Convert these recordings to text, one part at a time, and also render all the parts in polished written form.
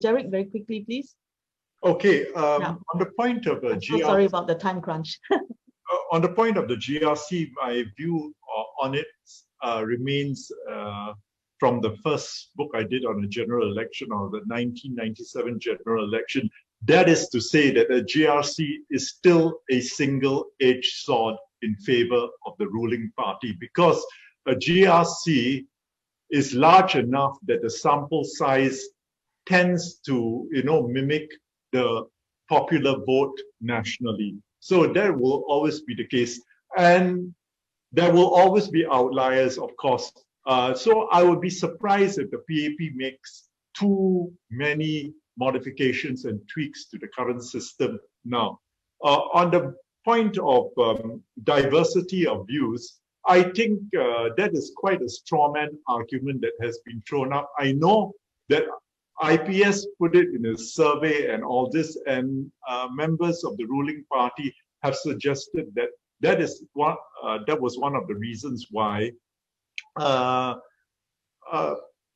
Derek, very quickly, please. Okay, Yeah. on the point of I'm so sorry about the time crunch. on the point of the GRC, my view on it remains from the first book I did on a general election, or the 1997 general election. That is to say that a GRC is still a single-edged sword in favor of the ruling party, because a GRC is large enough that the sample size tends to, mimic the popular vote nationally. So that will always be the case. And there will always be outliers, of course. So I would be surprised if the PAP makes too many modifications and tweaks to the current system now. On the point of diversity of views, I think that is quite a straw man argument that has been thrown up. I know that IPS put it in a survey and all this, and members of the ruling party have suggested that that was one of the reasons why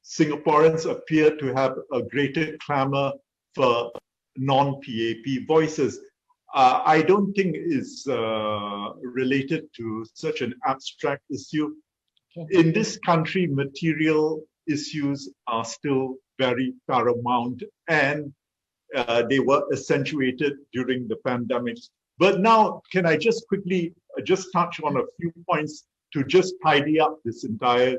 Singaporeans appear to have a greater clamor for non-PAP voices. I don't think it's related to such an abstract issue. Okay. In this country, material issues are still very paramount, and they were accentuated during the pandemic. But now, can I just quickly just touch on a few points to just tidy up this entire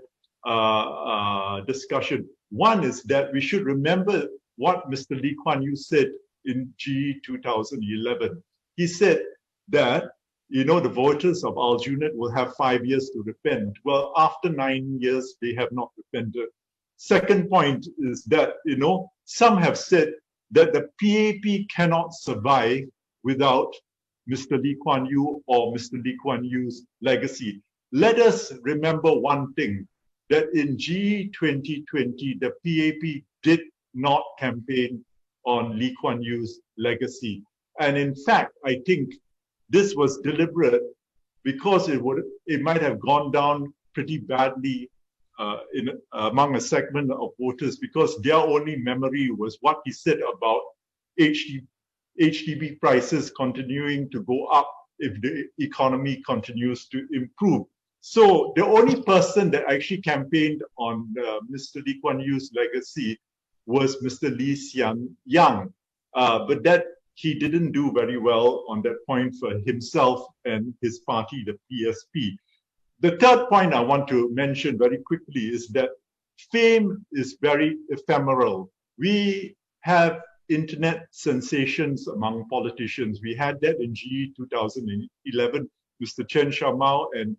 discussion? One is that we should remember what Mr. Lee Kuan Yew said in GE 2011. He said that, the voters of Aljunied will have 5 years to repent. Well, after 9 years, they have not repented. Second point is that, some have said that the PAP cannot survive without Mr. Lee Kuan Yew or Mr. Lee Kuan Yew's legacy. Let us remember one thing, that in GE 2020, the PAP did not campaign on Lee Kuan Yew's legacy. And in fact, I think this was deliberate, because it might have gone down pretty badly among a segment of voters, because their only memory was what he said about HDB prices continuing to go up if the economy continues to improve. So the only person that actually campaigned on Mr. Lee Kuan Yew's legacy was Mr. Lee Hsien Yang, but that he didn't do very well on that point for himself and his party, the PSP. The third point I want to mention very quickly is that fame is very ephemeral. We have internet sensations among politicians. We had that in GE 2011, Mr. Chen Shamao and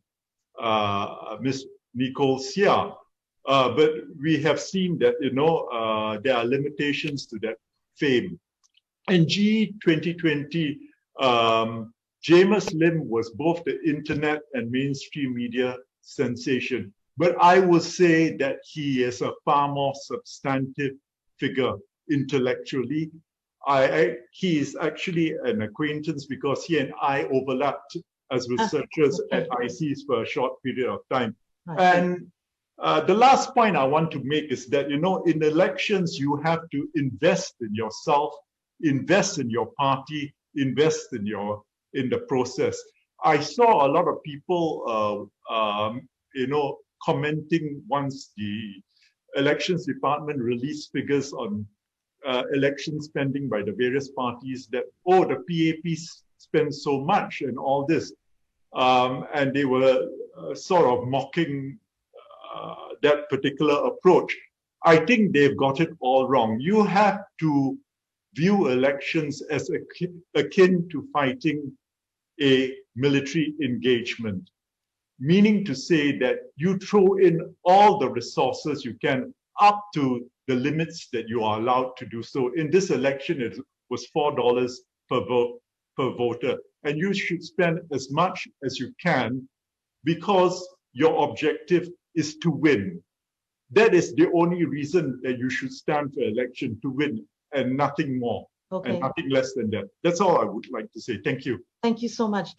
Ms. Nicole Seah. But we have seen that, there are limitations to that fame. In GE 2020, Jamus Lim was both the internet and mainstream media sensation. But I would say that he is a far more substantive figure intellectually. He is actually an acquaintance, because he and I overlapped as researchers at ICs for a short period of time. And the last point I want to make is that, in elections, you have to invest in yourself, invest in your party, invest in the process. I saw a lot of people, commenting once the elections department released figures on election spending by the various parties, that, the PAP spends so much and all this. And they were sort of mocking that particular approach. I think they've got it all wrong. You have to view elections as akin to fighting a military engagement, meaning to say that you throw in all the resources you can up to the limits that you are allowed to do so. In this election, it was $4 per voter, and you should spend as much as you can, because your objective is to win. That is the only reason that you should stand for election, to win, and nothing more, and nothing less than that. That's all I would like to say. Thank you. Thank you so much.